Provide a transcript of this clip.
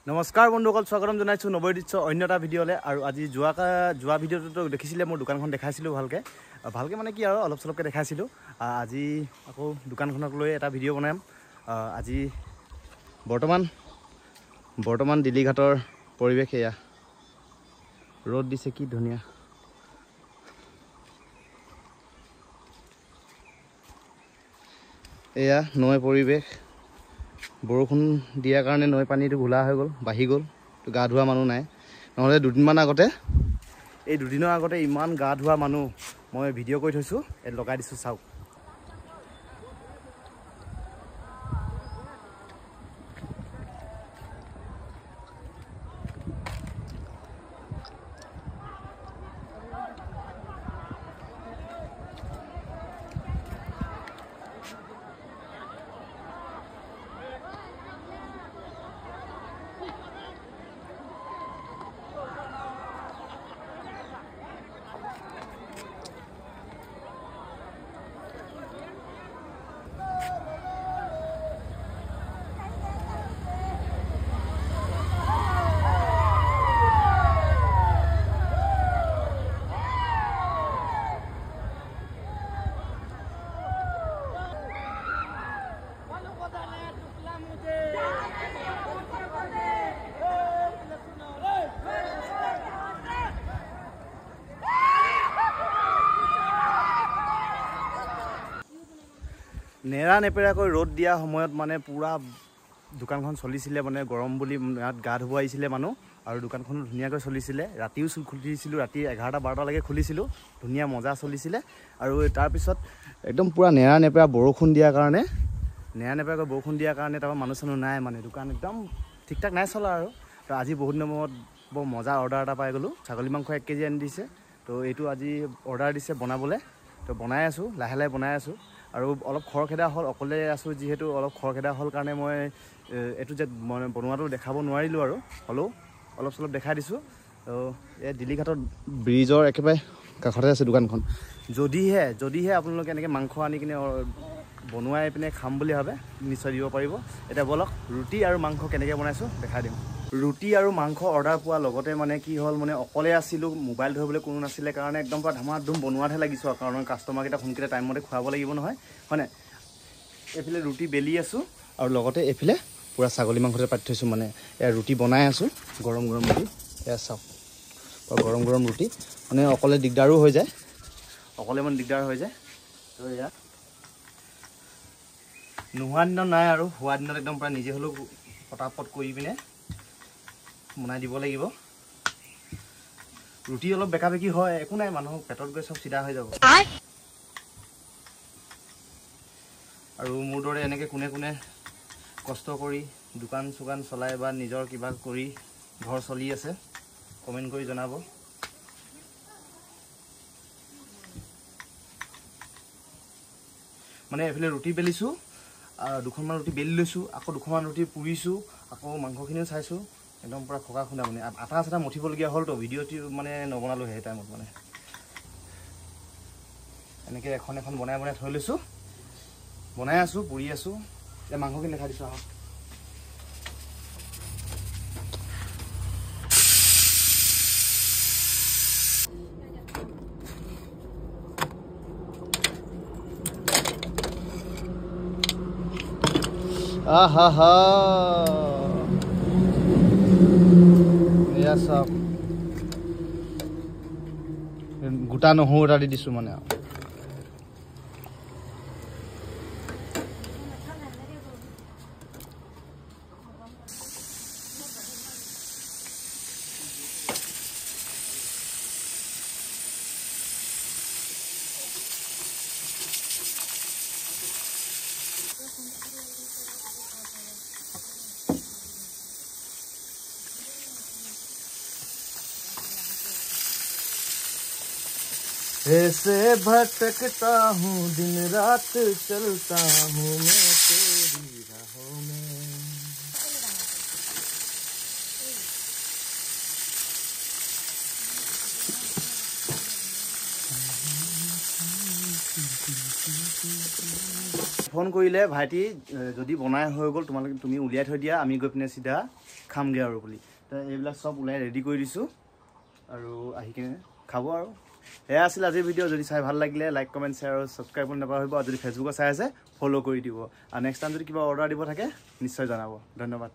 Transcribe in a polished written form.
নমস্কাৰ বন্ধুসকল, স্বাগতম জনাইছোঁ নৱদৃশ্য অন্য এটা ভিডিঅ'লৈ। আৰু আজি যোৱা ভিডিঅ'টোতো দেখিছিলে, মোৰ দোকানখন দেখাইছিলোঁ ভালকৈ মানে কি আৰু অলপ চলপকৈ দেখাইছিলোঁ। আজি আকৌ দোকানখনক লৈ এটা ভিডিঅ' বনাম। আজি বৰ্তমান দিলীঘাটৰ পৰিৱেশ এয়া। ৰ'দ দিছে, কি ধুনীয়া। এয়া নৈ পৰিৱেশ। বৰষুণ দিয়াৰ কাৰণে নৈ পানীটো ঘোলা হৈ গ'ল, বাঢ়ি গ'ল। তো গা ধোৱা মানুহ নাই, নহ'লে দুদিনৰ আগতে ইমান গা ধোৱা মানুহ মই ভিডিঅ' কৰি থৈছোঁ, ইয়াত লগাই দিছোঁ চাওক। নেৰা নেপেৰাকৈ ৰ'দ দিয়া সময়ত মানে পূৰা দোকানখন চলিছিলে, মানে গৰম বুলি ইয়াত গা ধুব আহিছিলে মানুহ। আৰু দোকানখনো ধুনীয়াকৈ চলিছিলে। ৰাতিও খুলিছিলোঁ, ৰাতি 11-12লৈকে খুলিছিলোঁ, ধুনীয়া মজা চলিছিলে। আৰু তাৰপিছত একদম পূৰা নেৰা নেপেৰাকৈ বৰষুণ দিয়াৰ কাৰণে তাৰপৰা মানুহ চানুহ নাই, মানে দোকান একদম ঠিক ঠাক নাই চলা আৰু। তো আজি বহুত দিনৰ মূৰত বৰ মজা অৰ্ডাৰ এটা পাই গ'লোঁ। ছাগলী মাংস 1 কেজি আনি দিছে। তো এইটো আজি অৰ্ডাৰ দিছে বনাবলৈ। তো বনাই আছোঁ, লাহে লাহে বনাই আছোঁ। আৰু অলপ খৰখেদা হ'ল, অকলে আছোঁ যিহেতু অলপ খৰখেদা হ'ল কাৰণে মই এইটো যে বনোৱাটো দেখাব নোৱাৰিলোঁ, আৰু হ'লেও অলপ চলপ দেখাই দিছোঁ। তো এই দিলীঘাটৰ ব্ৰিজৰ একেবাৰে কাষতে আছে দোকানখন। যদিহে আপোনালোকে এনেকৈ মাংস আনি কিনে বনোৱাই পিনে খাম বুলি ভাবে, নিশ্চয় দিব পাৰিব। এতিয়া বলক ৰুটি আৰু মাংস কেনেকৈ বনাইছোঁ দেখাই দিম। ৰুটি আৰু মাংস অৰ্ডাৰ পোৱাৰ লগতে মানে কি হ'ল, মানে অকলে আছিলোঁ, মোবাইল ধৰিবলৈ কোনো নাছিলে কাৰণে একদম পূৰা ধুম বনোৱাতহে লাগিছোঁ। কাৰণ কাষ্টমাৰকেইটা সোনকালে টাইমমতে খুৱাব লাগিব নহয়, হয়নে? এইফালে ৰুটি বেলি আছোঁ, আৰু লগতে এইফালে পূৰা ছাগলী মাংসতে পাতি থৈছোঁ। মানে এয়া ৰুটি বনাই আছোঁ, গৰম ৰুটি। এয়া চাওক, গৰম ৰুটি। মানে অকলে দিগদাৰ হৈ যায়। তো এয়া নোহোৱা দিনত নাই আৰু হোৱা দিনত একদম প্ৰায় নিজে হ'লেও পটাপট কৰি পিনে বনাই দিব লাগিব। ৰুটি অলপ বেকা বেকি হয়, একো নাই, মানুহক পেটত গৈ চব চিধা হৈ যাব। আৰু মোৰ দৰে এনেকৈ কোনে কষ্ট কৰি দোকান চোকান চলাই বা নিজৰ কিবা কৰি ঘৰ চলি আছে, কমেণ্ট কৰি জনাব। মানে এইফালে ৰুটি বেলিছোঁ, দুখনমান ৰুটি বেলি লৈছোঁ, আকৌ দুখনমান ৰুটি পুৰিছোঁ, আকৌ মাংসখিনিও চাইছোঁ। একদম পূৰা খকা খুন্দা, মানে আটা চাটা মঠিবলগীয়া হ'লতো, ভিডিঅ'টি মানে নবনালোঁ সেই টাইমত। মানে এনেকৈ এখন বনাই থৈ লৈছোঁ, বনাই আছোঁ, পুৰি আছোঁ। এতিয়া মাংসখিনি দেখাই দিছোঁ আহক। আহা এয়া চাওক, গোটা নহৰু এটা দি দিছোঁ মানে আৰু। ऐसे भटकता हूँ दिन रात चलता हूँ मैं तेरी राहों में। ফোন কৰিলে ভাইটি যদি বনাই হৈ গ'ল তুমি উলিয়াই থৈ দিয়া, আমি গৈ পিনে চিধা খামগৈ আৰু বুলি তো এইবিলাক চব ওলাই ৰেডি কৰি দিছোঁ আৰু আহি কিনে খাব আৰু এয়া আছিল আজিৰ ভিডিঅ' যদি চাই ভাল লাগিলে লাইক কমেণ্ট শ্বেয়াৰ আৰু ছাবস্ক্ৰাইব কৰি নাপাহৰিব আৰু যদি ফেচবুকত চাই আছে ফ'ল' কৰি দিব আৰু নেক্সট টাইম যদি কিবা অৰ্ডাৰ দিব থাকে নিশ্চয় জনাব ধন্যবাদ